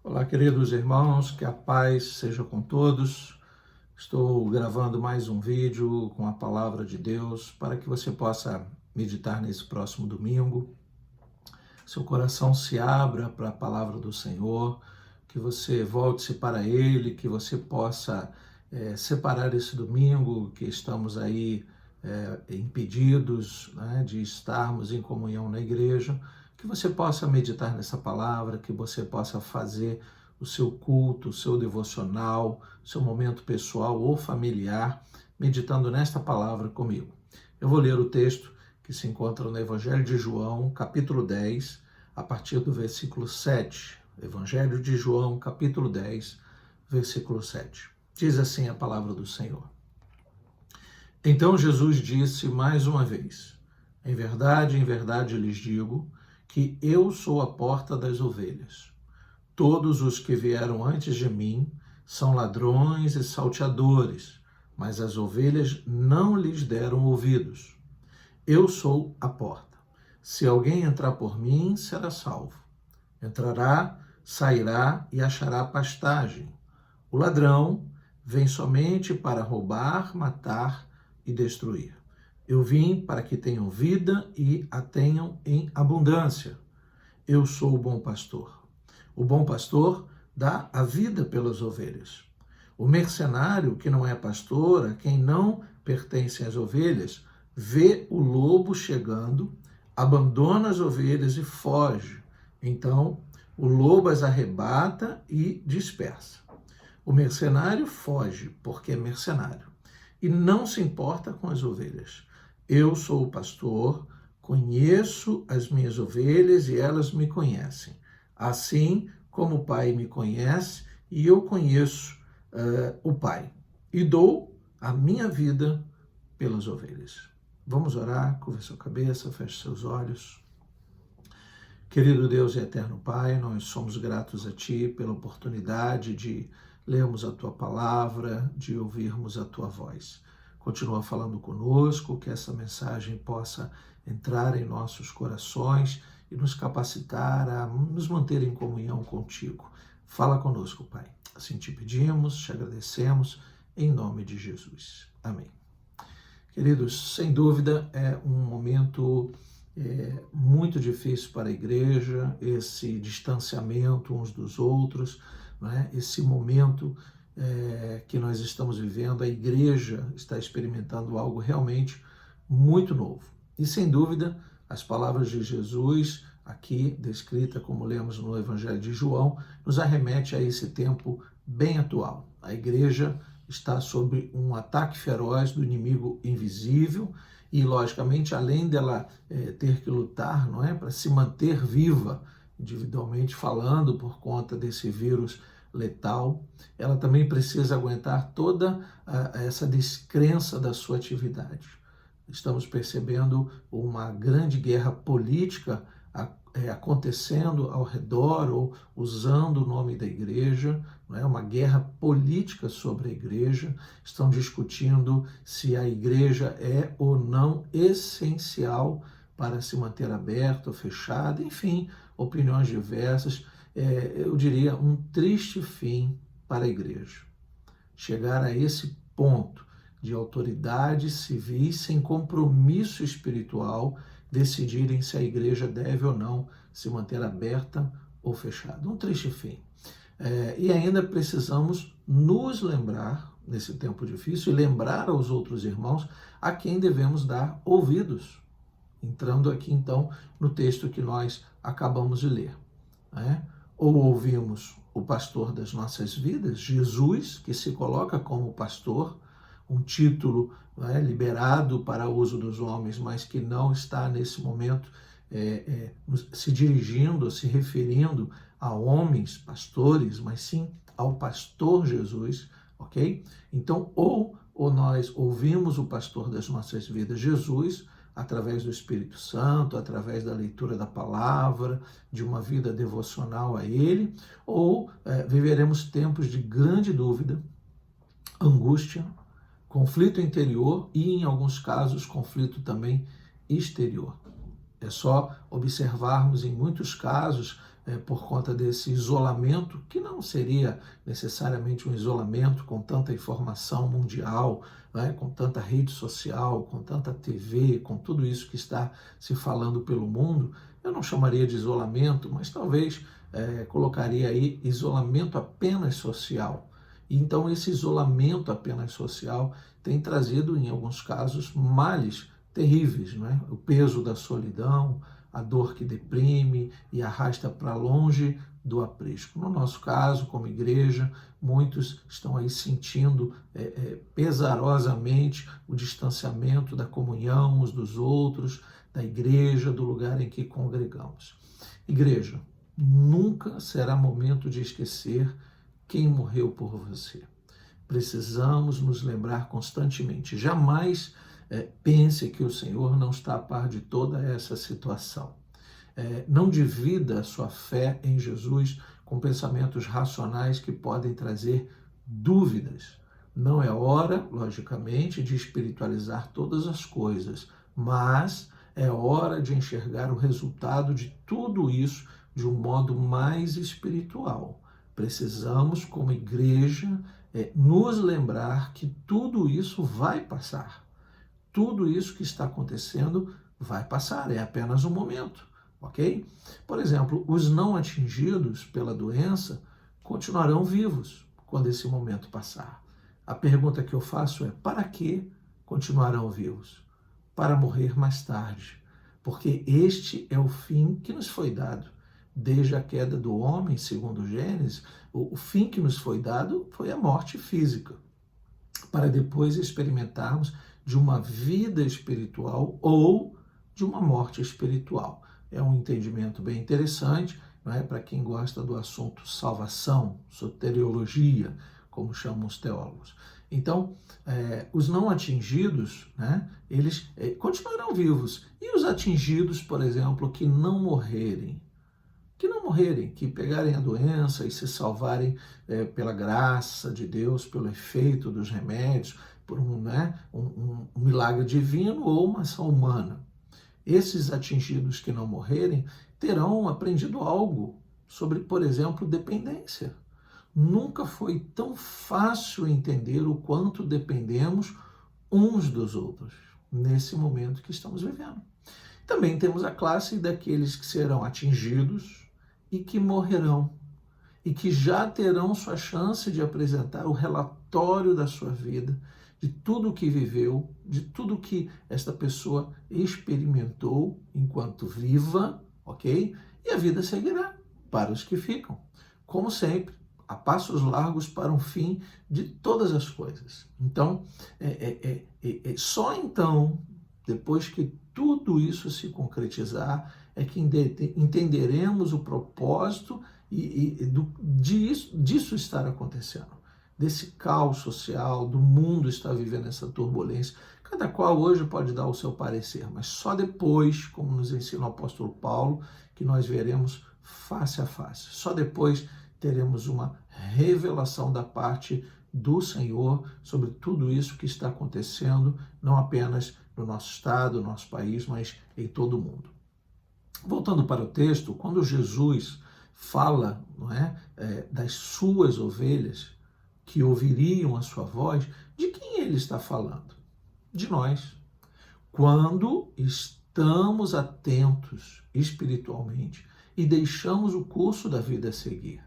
Olá, queridos irmãos, que a paz seja com todos. Estou gravando mais um vídeo com a palavra de Deus para que você possa meditar nesse próximo domingo. Seu coração se abra para a palavra do Senhor, que você volte-se para Ele, que você possa separar esse domingo que estamos aí impedidos, né, de estarmos em comunhão na igreja, que você possa meditar nessa palavra, que você possa fazer o seu culto, o seu devocional, o seu momento pessoal ou familiar, meditando nesta palavra comigo. Eu vou ler o texto que se encontra no Evangelho de João, capítulo 10, a partir do versículo 7. Evangelho de João, capítulo 10, versículo 7. Diz assim a palavra do Senhor. Então Jesus disse mais uma vez: em verdade lhes digo que eu sou a porta das ovelhas. Todos os que vieram antes de mim são ladrões e salteadores, mas as ovelhas não lhes deram ouvidos. Eu sou a porta. Se alguém entrar por mim, será salvo. Entrará, sairá e achará pastagem. O ladrão vem somente para roubar, matar e destruir. Eu vim para que tenham vida e a tenham em abundância. Eu sou o bom pastor. O bom pastor dá a vida pelas ovelhas. O mercenário, que não é pastor, a quem não pertencem as ovelhas, vê o lobo chegando, abandona as ovelhas e foge. Então, o lobo as arrebata e dispersa. O mercenário foge, porque é mercenário, e não se importa com as ovelhas. Eu sou o pastor, conheço as minhas ovelhas e elas me conhecem. Assim como o Pai me conhece e eu conheço o Pai. E dou a minha vida pelas ovelhas. Vamos orar, curva sua cabeça, feche seus olhos. Querido Deus e eterno Pai, nós somos gratos a Ti pela oportunidade de lermos a Tua palavra, de ouvirmos a Tua voz. Continua falando conosco, que essa mensagem possa entrar em nossos corações e nos capacitar a nos manter em comunhão contigo. Fala conosco, Pai. Assim te pedimos, te agradecemos, em nome de Jesus. Amém. Queridos, sem dúvida é um momento muito difícil para a igreja, esse distanciamento uns dos outros, né? Esse momento que nós estamos vivendo, a igreja está experimentando algo realmente muito novo. E sem dúvida, as palavras de Jesus, aqui descrita como lemos no Evangelho de João, nos arremete a esse tempo bem atual. A igreja está sob um ataque feroz do inimigo invisível e, logicamente, além dela ter que lutar, não é, para se manter viva, individualmente falando, por conta desse vírus letal, ela também precisa aguentar toda essa descrença da sua atividade. Estamos percebendo uma grande guerra política acontecendo ao redor ou usando o nome da igreja, não é? Uma guerra política sobre a igreja. Estão discutindo se a igreja é ou não essencial para se manter aberta ou fechada, enfim, opiniões diversas. Eu diria um triste fim para a igreja. Chegar a esse ponto de autoridades civis sem compromisso espiritual decidirem se a igreja deve ou não se manter aberta ou fechada. Um triste fim. E ainda precisamos nos lembrar, nesse tempo difícil, e lembrar aos outros irmãos a quem devemos dar ouvidos. Entrando aqui, então, no texto que nós acabamos de ler, né? Ou ouvimos o pastor das nossas vidas, Jesus, que se coloca como pastor, um título liberado para uso dos homens, mas que não está nesse momento se dirigindo, se referindo a homens, pastores, mas sim ao pastor Jesus, ok? Então, ou nós ouvimos o pastor das nossas vidas, Jesus, através do Espírito Santo, através da leitura da palavra, de uma vida devocional a Ele, ou viveremos tempos de grande dúvida, angústia, conflito interior e, em alguns casos, conflito também exterior. É só observarmos, em muitos casos, por conta desse isolamento, que não seria necessariamente um isolamento com tanta informação mundial, né, com tanta rede social, com tanta TV, com tudo isso que está se falando pelo mundo. Eu não chamaria de isolamento, mas talvez colocaria aí isolamento apenas social. Então, esse isolamento apenas social tem trazido, em alguns casos, males terríveis, né? O peso da solidão, a dor que deprime e arrasta para longe do aprisco. No nosso caso, como igreja, muitos estão aí sentindo pesarosamente o distanciamento da comunhão uns dos outros, da igreja, do lugar em que congregamos. Igreja, nunca será momento de esquecer quem morreu por você. Precisamos nos lembrar constantemente. Jamais pense que o Senhor não está a par de toda essa situação. Não divida a sua fé em Jesus com pensamentos racionais que podem trazer dúvidas. Não é hora, logicamente, de espiritualizar todas as coisas, mas é hora de enxergar o resultado de tudo isso de um modo mais espiritual. Precisamos, como igreja, nos lembrar que tudo isso vai passar. Tudo isso que está acontecendo vai passar, é apenas um momento, ok? Por exemplo, os não atingidos pela doença continuarão vivos quando esse momento passar. A pergunta que eu faço é: para que continuarão vivos? Para morrer mais tarde, porque este é o fim que nos foi dado. Desde a queda do homem, segundo Gênesis, o fim que nos foi dado foi a morte física, para depois experimentarmos de uma vida espiritual ou de uma morte espiritual. É um entendimento bem interessante, não é? Para quem gosta do assunto salvação, soteriologia, como chamam os teólogos. Então, os não atingidos, né, eles continuarão vivos. E os atingidos, por exemplo, que não morrerem, que pegarem a doença e se salvarem pela graça de Deus, pelo efeito dos remédios, por um milagre divino ou uma ação humana. Esses atingidos que não morrerem terão aprendido algo sobre, por exemplo, dependência. Nunca foi tão fácil entender o quanto dependemos uns dos outros nesse momento que estamos vivendo. Também temos a classe daqueles que serão atingidos e que morrerão, e que já terão sua chance de apresentar o relatório da sua vida, de tudo o que viveu, de tudo que esta pessoa experimentou enquanto viva, ok? E a vida seguirá para os que ficam. Como sempre, a passos largos para um fim de todas as coisas. Então, só então, depois que tudo isso se concretizar, é que entenderemos o propósito disso estar acontecendo, desse caos social, do mundo estar vivendo essa turbulência. Cada qual hoje pode dar o seu parecer, mas só depois, como nos ensina o apóstolo Paulo, que nós veremos face a face. Só depois teremos uma revelação da parte do Senhor sobre tudo isso que está acontecendo, não apenas no nosso estado, no nosso país, mas em todo o mundo. Voltando para o texto, quando Jesus fala, não é, das suas ovelhas que ouviriam a sua voz, de quem ele está falando? De nós. Quando estamos atentos espiritualmente e deixamos o curso da vida seguir.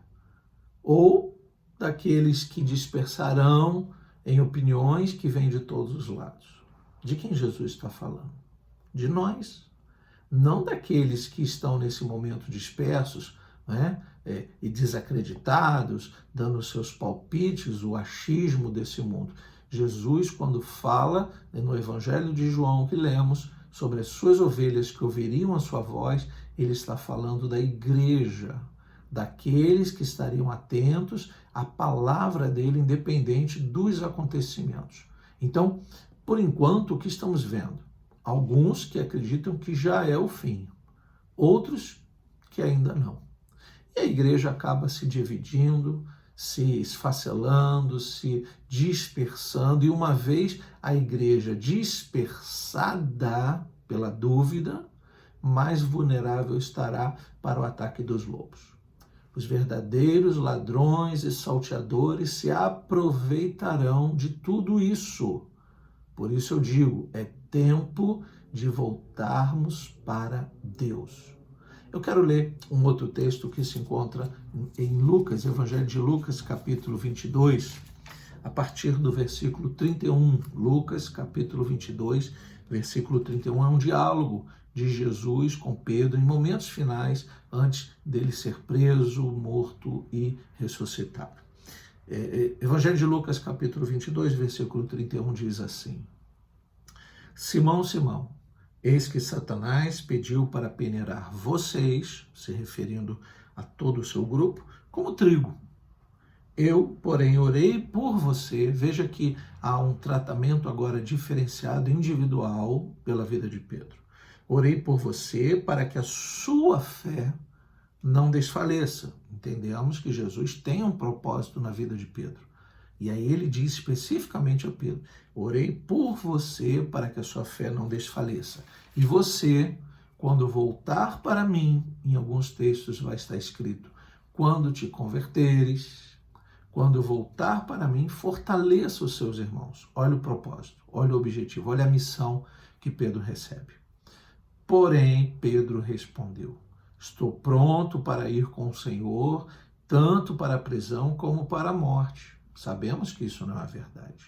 Ou daqueles que dispersarão em opiniões que vêm de todos os lados. De quem Jesus está falando? De nós. Não daqueles que estão nesse momento dispersos, né, e desacreditados, dando seus palpites, o achismo desse mundo. Jesus, quando fala no Evangelho de João que lemos sobre as suas ovelhas que ouviriam a sua voz, ele está falando da igreja, daqueles que estariam atentos à palavra dele, independente dos acontecimentos. Então, por enquanto, o que estamos vendo? Alguns que acreditam que já é o fim, outros que ainda não. E a igreja acaba se dividindo, se esfacelando, se dispersando, e uma vez a igreja dispersada pela dúvida, mais vulnerável estará para o ataque dos lobos. Os verdadeiros ladrões e salteadores se aproveitarão de tudo isso. Por isso eu digo, é tempo de voltarmos para Deus. Eu quero ler um outro texto que se encontra em Lucas, Evangelho de Lucas, capítulo 22, a partir do versículo 31. Lucas, capítulo 22, versículo 31, é um diálogo de Jesus com Pedro em momentos finais antes dele ser preso, morto e ressuscitado. Evangelho de Lucas, capítulo 22, versículo 31 diz assim: Simão, Simão, eis que Satanás pediu para peneirar vocês, se referindo a todo o seu grupo, como trigo. Eu, porém, orei por você. Veja que há um tratamento agora diferenciado, individual, pela vida de Pedro. Orei por você para que a sua fé não desfaleça. Entendemos que Jesus tem um propósito na vida de Pedro. E aí ele diz especificamente a Pedro: orei por você para que a sua fé não desfaleça. E você, quando voltar para mim, em alguns textos vai estar escrito, quando te converteres, quando voltar para mim, fortaleça os seus irmãos. Olha o propósito, olha o objetivo, olha a missão que Pedro recebe. Porém, Pedro respondeu: estou pronto para ir com o Senhor, tanto para a prisão como para a morte. Sabemos que isso não é verdade.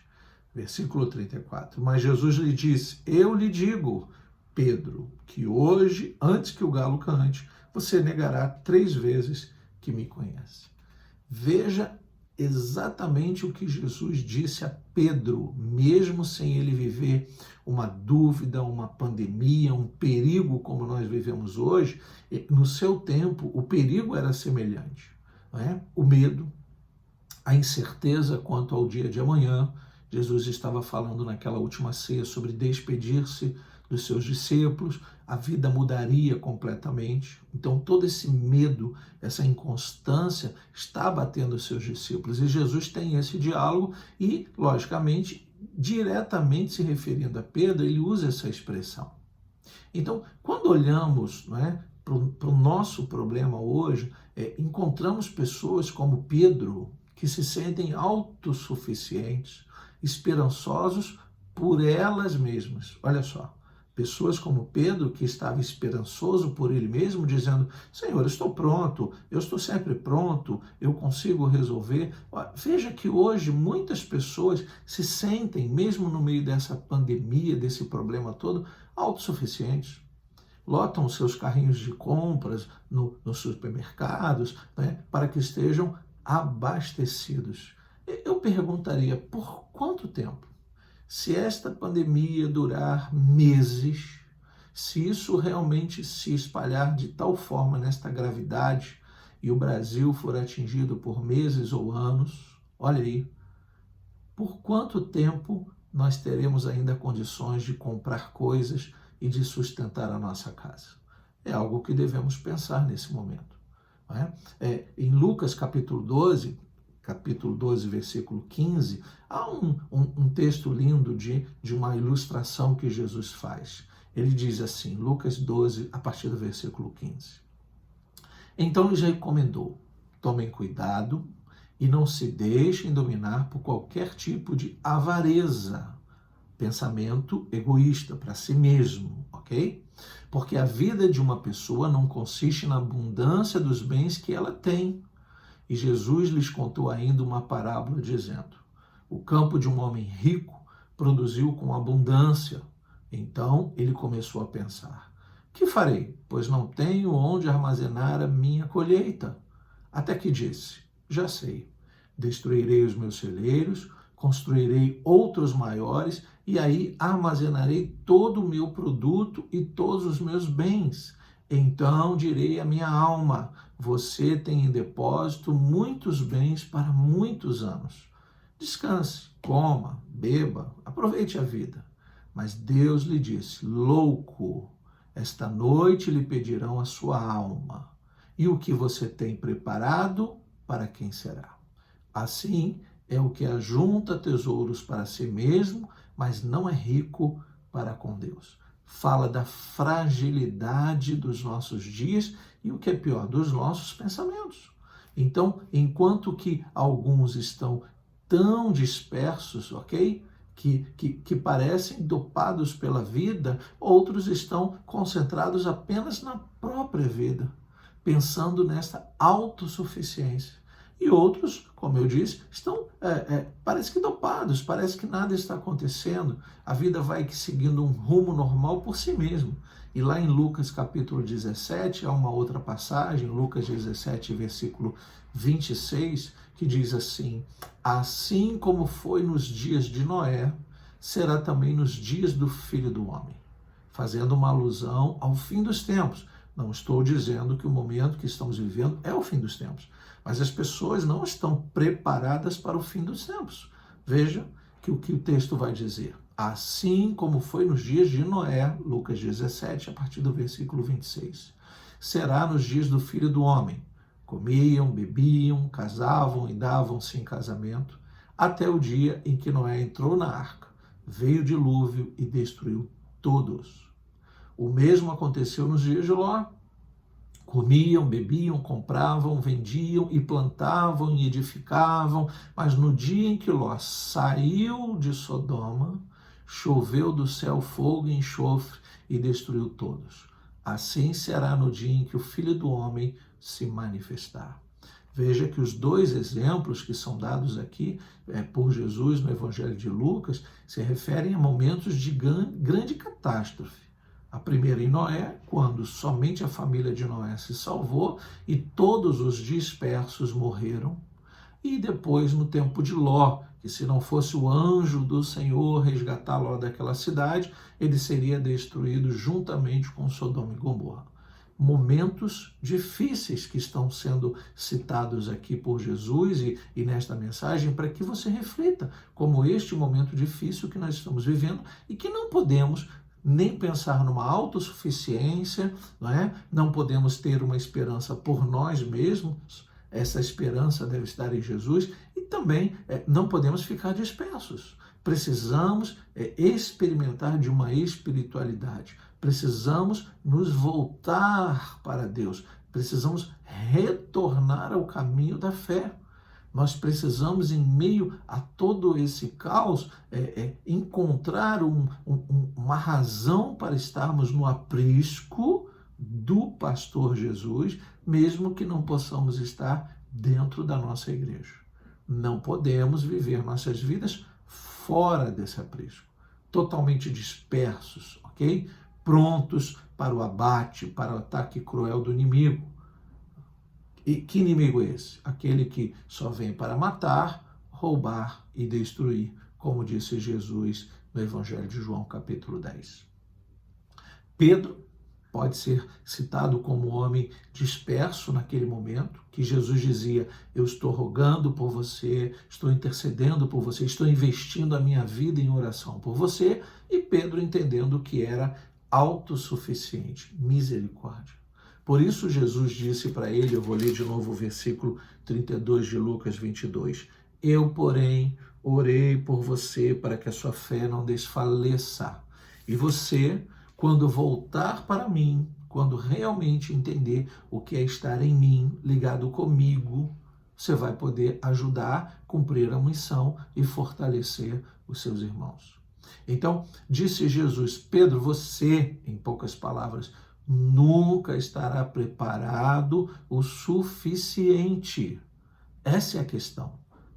Versículo 34. Mas Jesus lhe disse: eu lhe digo, Pedro, que hoje, antes que o galo cante, você negará 3 vezes que me conhece. Veja exatamente o que Jesus disse a Pedro, mesmo sem ele viver uma dúvida, uma pandemia, um perigo como nós vivemos hoje. No seu tempo, o perigo era semelhante, não é? O medo, a incerteza quanto ao dia de amanhã. Jesus estava falando naquela última ceia sobre despedir-se dos seus discípulos, a vida mudaria completamente. Então todo esse medo, essa inconstância está abatendo os seus discípulos. E Jesus tem esse diálogo e, logicamente, diretamente se referindo a Pedro, ele usa essa expressão. Então, quando olhamos, não é, para o nosso problema hoje, encontramos pessoas como Pedro, que se sentem autossuficientes, esperançosos por elas mesmas. Olha só, pessoas como Pedro, que estava esperançoso por ele mesmo, dizendo: Senhor, eu estou pronto, eu estou sempre pronto, eu consigo resolver. Veja que hoje muitas pessoas se sentem, mesmo no meio dessa pandemia, desse problema todo, autossuficientes. Lotam seus carrinhos de compras nos supermercados, né, para que estejam abastecidos. Eu perguntaria, por quanto tempo? Se esta pandemia durar meses, se isso realmente se espalhar de tal forma nesta gravidade e o Brasil for atingido por meses ou anos, olha aí, por quanto tempo nós teremos ainda condições de comprar coisas e de sustentar a nossa casa? É algo que devemos pensar nesse momento. Não é? Em Lucas capítulo 12, versículo 15, há um texto lindo de uma ilustração que Jesus faz. Ele diz assim, Lucas 12, a partir do versículo 15. Então lhes recomendou: tomem cuidado e não se deixem dominar por qualquer tipo de avareza, pensamento egoísta para si mesmo, ok? Porque a vida de uma pessoa não consiste na abundância dos bens que ela tem. E Jesus lhes contou ainda uma parábola dizendo: o campo de um homem rico produziu com abundância. Então ele começou a pensar: que farei? Pois não tenho onde armazenar a minha colheita. Até que disse: já sei, destruirei os meus celeiros, construirei outros maiores e aí armazenarei todo o meu produto e todos os meus bens. Então direi à minha alma: você tem em depósito muitos bens para muitos anos. Descanse, coma, beba, aproveite a vida. Mas Deus lhe disse: louco, esta noite lhe pedirão a sua alma. E o que você tem preparado, para quem será? Assim é o que ajunta tesouros para si mesmo, mas não é rico para com Deus. fala da fragilidade dos nossos dias e, o que é pior, dos nossos pensamentos. Então, enquanto que alguns estão tão dispersos, ok? Que parecem dopados pela vida, outros estão concentrados apenas na própria vida, pensando nessa autossuficiência. E outros, como eu disse, estão, parece que dopados, parece que nada está acontecendo, a vida vai seguindo um rumo normal por si mesmo. E lá em Lucas capítulo 17, há uma outra passagem, Lucas 17, versículo 26, que diz assim: assim como foi nos dias de Noé, será também nos dias do Filho do Homem. Fazendo uma alusão ao fim dos tempos. Não estou dizendo que o momento que estamos vivendo é o fim dos tempos, mas as pessoas não estão preparadas para o fim dos tempos. Veja que o texto vai dizer: assim como foi nos dias de Noé, Lucas 17, a partir do versículo 26, será nos dias do Filho do Homem. Comiam, bebiam, casavam e davam-se em casamento, até o dia em que Noé entrou na arca, veio o dilúvio e destruiu todos. O mesmo aconteceu nos dias de Ló. Comiam, bebiam, compravam, vendiam e plantavam e edificavam, mas no dia em que Ló saiu de Sodoma, choveu do céu fogo e enxofre e destruiu todos. Assim será no dia em que o Filho do Homem se manifestar. Veja que os dois exemplos que são dados aqui por Jesus no Evangelho de Lucas se referem a momentos de grande catástrofe. A primeira em Noé, quando somente a família de Noé se salvou e todos os dispersos morreram. E depois no tempo de Ló, que se não fosse o anjo do Senhor resgatar Ló daquela cidade, ele seria destruído juntamente com Sodoma e Gomorra. Momentos difíceis que estão sendo citados aqui por Jesus e nesta mensagem, para que você reflita como este momento difícil que nós estamos vivendo e que não podemos nem pensar numa autossuficiência, não é? Não podemos ter uma esperança por nós mesmos, essa esperança deve estar em Jesus, e também não podemos ficar dispersos. Precisamos experimentar de uma espiritualidade, precisamos nos voltar para Deus, precisamos retornar ao caminho da fé. Nós precisamos, em meio a todo esse caos, encontrar uma razão para estarmos no aprisco do pastor Jesus, mesmo que não possamos estar dentro da nossa igreja. Não podemos viver nossas vidas fora desse aprisco, totalmente dispersos, ok? Prontos para o abate, para o ataque cruel do inimigo. E que inimigo é esse? Aquele que só vem para matar, roubar e destruir, como disse Jesus no Evangelho de João, capítulo 10. Pedro pode ser citado como homem disperso naquele momento, que Jesus dizia: eu estou rogando por você, estou intercedendo por você, estou investindo a minha vida em oração por você, e Pedro entendendo que era autossuficiente, misericórdia. Por isso Jesus disse para ele, eu vou ler de novo o versículo 32 de Lucas 22, eu, porém, orei por você para que a sua fé não desfaleça. E você, quando voltar para mim, quando realmente entender o que é estar em mim, ligado comigo, você vai poder ajudar a cumprir a missão e fortalecer os seus irmãos. Então, disse Jesus: Pedro, você, em poucas palavras, nunca estará preparado o suficiente. Essa é a questão.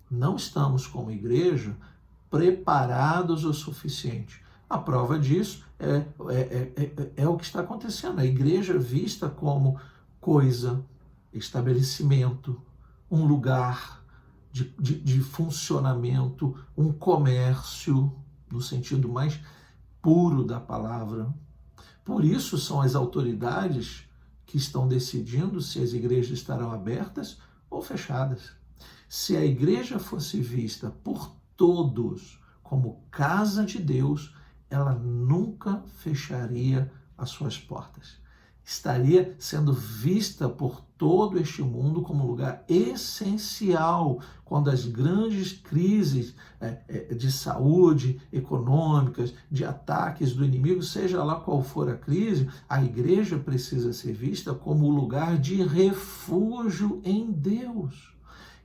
Não estamos, como igreja, preparados o suficiente. A prova disso é o que está acontecendo. A igreja vista como coisa, estabelecimento, um lugar de funcionamento, um comércio, no sentido mais puro da palavra. Por isso são as autoridades que estão decidindo se as igrejas estarão abertas ou fechadas. Se a igreja fosse vista por todos como casa de Deus, ela nunca fecharia as suas portas. estaria sendo vista por todo este mundo como um lugar essencial quando as grandes crises de saúde, econômicas, de ataques do inimigo, seja lá qual for a crise, a igreja precisa ser vista como o lugar de refúgio em Deus.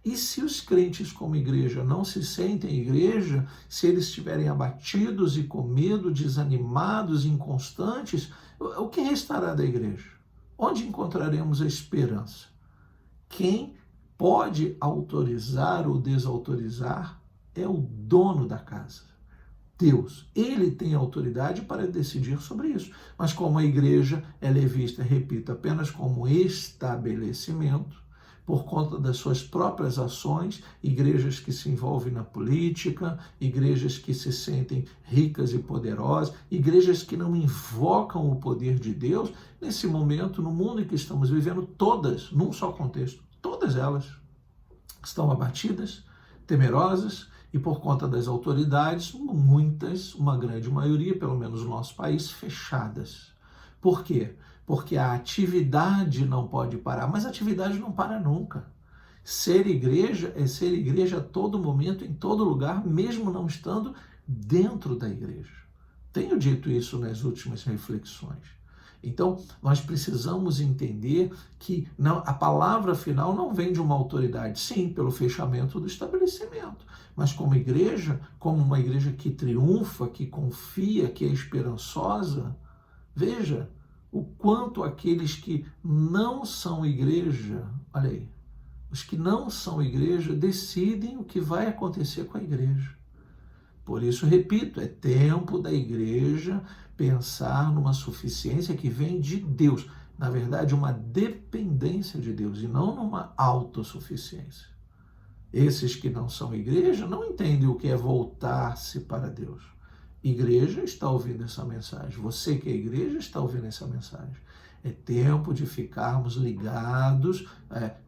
E se os crentes como igreja não se sentem igreja, se eles estiverem abatidos e com medo, desanimados, inconstantes, o que restará da igreja? Onde encontraremos a esperança? Quem pode autorizar ou desautorizar é o dono da casa, Deus. Ele tem autoridade para decidir sobre isso. Mas como a igreja ela é vista, repito, apenas como estabelecimento, por conta das suas próprias ações, igrejas que se envolvem na política, igrejas que se sentem ricas e poderosas, igrejas que não invocam o poder de Deus, nesse momento, no mundo em que estamos vivendo, todas, num só contexto, todas elas estão abatidas, temerosas, e por conta das autoridades, muitas, uma grande maioria, pelo menos no nosso país, fechadas. Por quê? Porque a atividade não pode parar, mas a atividade não para nunca. Ser igreja é ser igreja a todo momento, em todo lugar, mesmo não estando dentro da igreja. Tenho dito isso nas últimas reflexões. Então, nós precisamos entender que a palavra final não vem de uma autoridade, sim, pelo fechamento do estabelecimento, mas como igreja, como uma igreja que triunfa, que confia, que é esperançosa. Veja o quanto aqueles que não são igreja, olha aí, os que não são igreja decidem o que vai acontecer com a igreja. Por isso, repito, é tempo da igreja pensar numa suficiência que vem de Deus. Na verdade, uma dependência de Deus e não numa autossuficiência. Esses que não são igreja não entendem o que é voltar-se para Deus. Igreja está ouvindo essa mensagem. Você que é igreja está ouvindo essa mensagem. É tempo de ficarmos ligados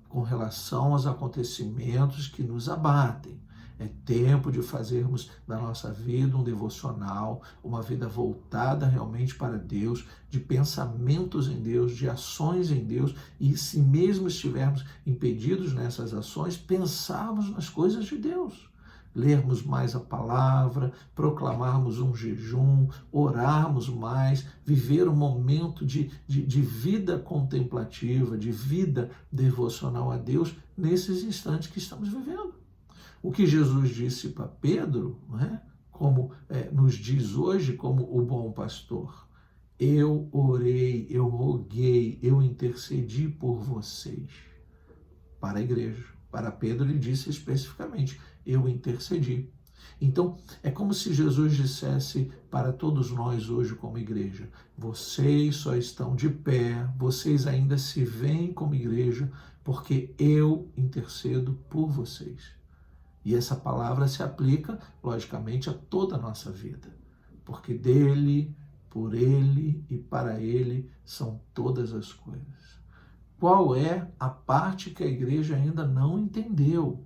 com relação aos acontecimentos que nos abatem. É tempo de fazermos da nossa vida um devocional, uma vida voltada realmente para Deus, de pensamentos em Deus, de ações em Deus, e se mesmo estivermos impedidos nessas ações, pensarmos nas coisas de Deus. Lermos mais a palavra, proclamarmos um jejum, orarmos mais, viver um momento de vida contemplativa, de vida devocional a Deus nesses instantes que estamos vivendo. O que Jesus disse para Pedro, como nos diz hoje, como o bom pastor: eu orei, eu roguei, eu intercedi por vocês. Para a igreja. Para Pedro ele disse especificamente: eu intercedi. Então, é como se Jesus dissesse para todos nós hoje como igreja: vocês só estão de pé, vocês ainda se veem como igreja, porque eu intercedo por vocês. E essa palavra se aplica, logicamente, a toda a nossa vida, porque dele, por ele e para ele são todas as coisas. Qual é a parte que a igreja ainda não entendeu?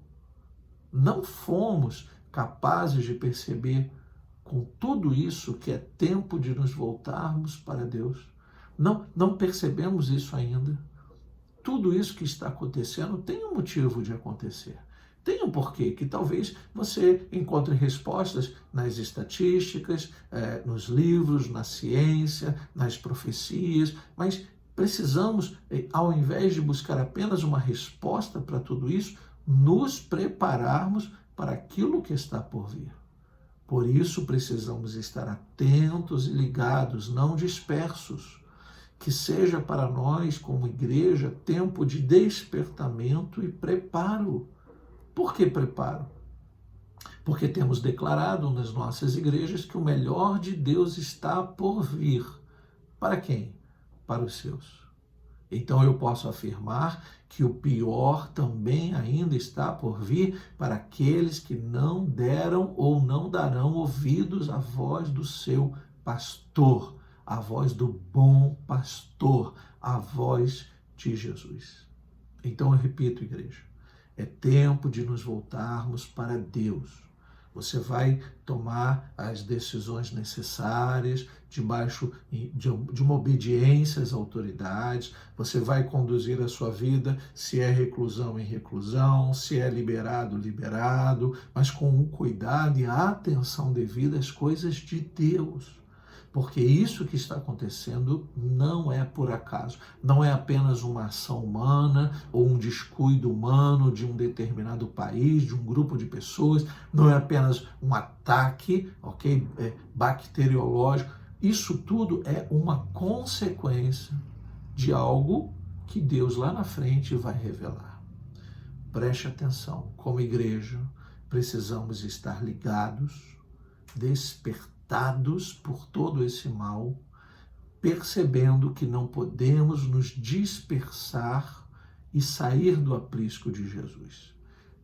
Não fomos capazes de perceber com tudo isso que é tempo de nos voltarmos para Deus. Não percebemos isso ainda. Tudo isso que está acontecendo tem um motivo de acontecer. Tem um porquê, que talvez você encontre respostas nas estatísticas, nos livros, na ciência, nas profecias, mas precisamos, ao invés de buscar apenas uma resposta para tudo isso, nos prepararmos para aquilo que está por vir. Por isso precisamos estar atentos e ligados, não dispersos. Que seja para nós, como igreja, tempo de despertamento e preparo. Por que preparo? Porque temos declarado nas nossas igrejas que o melhor de Deus está por vir. Para quem? Para os seus. Então eu posso afirmar que o pior também ainda está por vir para aqueles que não deram ou não darão ouvidos à voz do seu pastor, à voz do bom pastor, à voz de Jesus. Então eu repito, igreja, é tempo de nos voltarmos para Deus. Você vai tomar as decisões necessárias debaixo de uma obediência às autoridades. Você vai conduzir a sua vida, se é reclusão em reclusão, se é liberado, liberado, mas com o cuidado e a atenção devida às coisas de Deus. Porque isso que está acontecendo não é por acaso, não é apenas uma ação humana ou um descuido humano de um determinado país, de um grupo de pessoas, não é apenas um ataque, ok, bacteriológico. Isso tudo é uma consequência de algo que Deus lá na frente vai revelar. Preste atenção, como igreja, precisamos estar ligados, despertados por todo esse mal, percebendo que não podemos nos dispersar e sair do aprisco de Jesus.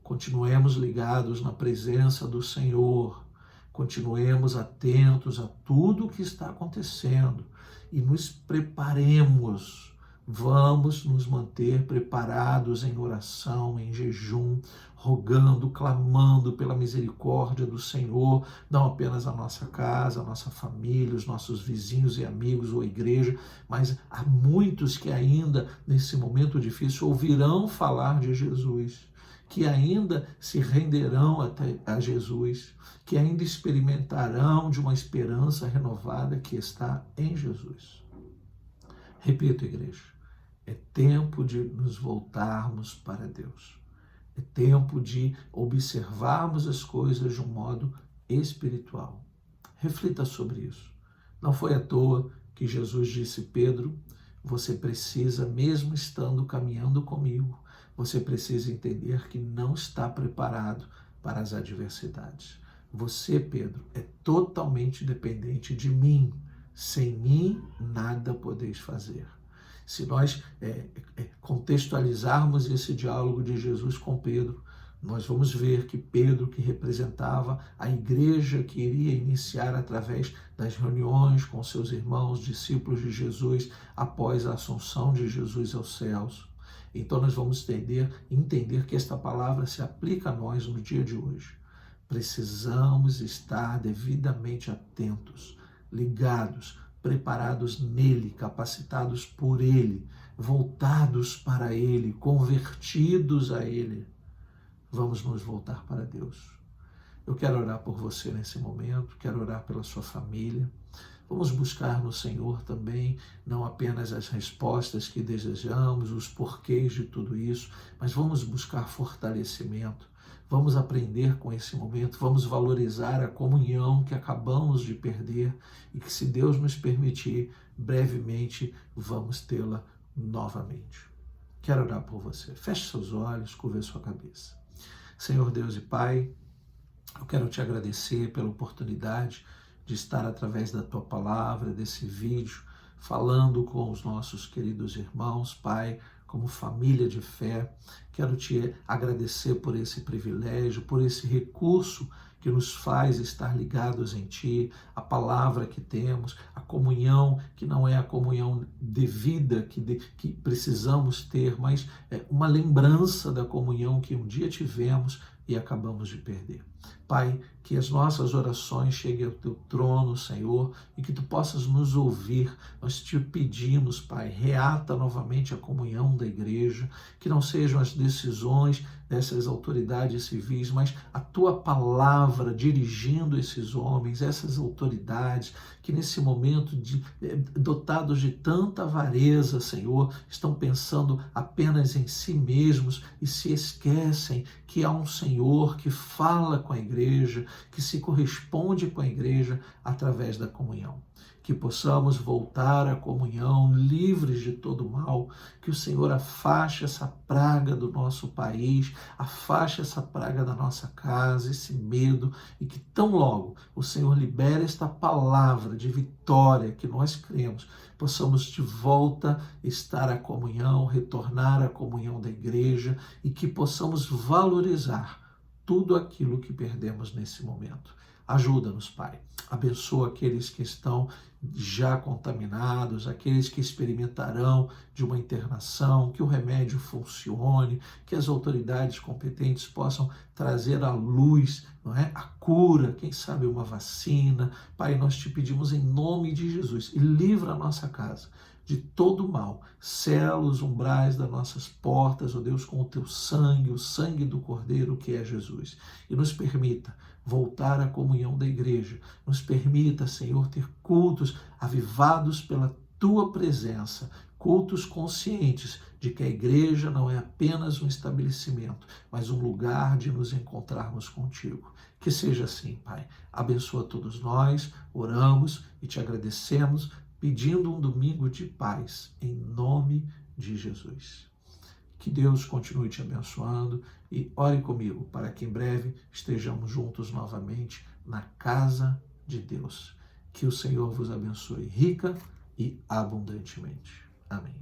Continuemos ligados na presença do Senhor, continuemos atentos a tudo o que está acontecendo e nos preparemos. Vamos nos manter preparados em oração, em jejum, rogando, clamando pela misericórdia do Senhor, não apenas a nossa casa, a nossa família, os nossos vizinhos e amigos ou a igreja, mas há muitos que ainda, nesse momento difícil, ouvirão falar de Jesus, que ainda se renderão a Jesus, que ainda experimentarão de uma esperança renovada que está em Jesus. Repito, igreja, é tempo de nos voltarmos para Deus. É tempo de observarmos as coisas de um modo espiritual. Reflita sobre isso. Não foi à toa que Jesus disse: Pedro, você precisa, mesmo estando caminhando comigo, você precisa entender que não está preparado para as adversidades. Você, Pedro, é totalmente dependente de mim. Sem mim, nada podeis fazer. Se nós contextualizarmos esse diálogo de Jesus com Pedro, nós vamos ver que Pedro, que representava a igreja que iria iniciar através das reuniões com seus irmãos, discípulos de Jesus, após a assunção de Jesus aos céus. Então nós vamos entender que esta palavra se aplica a nós no dia de hoje. Precisamos estar devidamente atentos, ligados, preparados nele, capacitados por ele, voltados para ele, convertidos a ele. Vamos nos voltar para Deus. Eu quero orar por você nesse momento, quero orar pela sua família. Vamos buscar no Senhor também, não apenas as respostas que desejamos, os porquês de tudo isso, mas vamos buscar fortalecimento. Vamos aprender com esse momento, vamos valorizar a comunhão que acabamos de perder e que, se Deus nos permitir, brevemente vamos tê-la novamente. Quero orar por você. Feche seus olhos, curve sua cabeça. Senhor Deus e Pai, eu quero te agradecer pela oportunidade de estar através da tua palavra, desse vídeo, falando com os nossos queridos irmãos, Pai, como família de fé. Quero te agradecer por esse privilégio, por esse recurso que nos faz estar ligados em Ti, a palavra que temos, a comunhão que não é a comunhão devida que precisamos ter, mas é uma lembrança da comunhão que um dia tivemos e acabamos de perder. Pai, que as nossas orações cheguem ao Teu trono, Senhor, e que Tu possas nos ouvir. Nós te pedimos, Pai, reata novamente a comunhão da igreja, que não sejam as decisões dessas autoridades civis, mas a Tua palavra dirigindo esses homens, essas autoridades, que nesse momento dotados de tanta avareza, Senhor, estão pensando apenas em si mesmos e se esquecem que há um Senhor que fala com a igreja, que se corresponde com a igreja através da comunhão. Que possamos voltar à comunhão livres de todo mal, que o Senhor afaste essa praga do nosso país, afaste essa praga da nossa casa, esse medo, e que tão logo o Senhor libere esta palavra de vitória que nós cremos, possamos de volta estar à comunhão, retornar à comunhão da igreja e que possamos valorizar tudo aquilo que perdemos nesse momento. Ajuda-nos, Pai. Abençoa aqueles que estão já contaminados, aqueles que experimentarão de uma internação, que o remédio funcione, que as autoridades competentes possam trazer à luz, não é, a cura, quem sabe uma vacina. Pai, nós te pedimos em nome de Jesus, e livra a nossa casa de todo mal. Sela os umbrais das nossas portas, ó Deus, com o teu sangue, o sangue do Cordeiro que é Jesus. E nos permita voltar à comunhão da igreja. Nos permita, Senhor, ter cultos avivados pela tua presença, cultos conscientes de que a igreja não é apenas um estabelecimento, mas um lugar de nos encontrarmos contigo. Que seja assim, Pai. Abençoa todos nós, oramos e te agradecemos, pedindo um domingo de paz, em nome de Jesus. Que Deus continue te abençoando e ore comigo para que em breve estejamos juntos novamente na casa de Deus. Que o Senhor vos abençoe rica e abundantemente. Amém.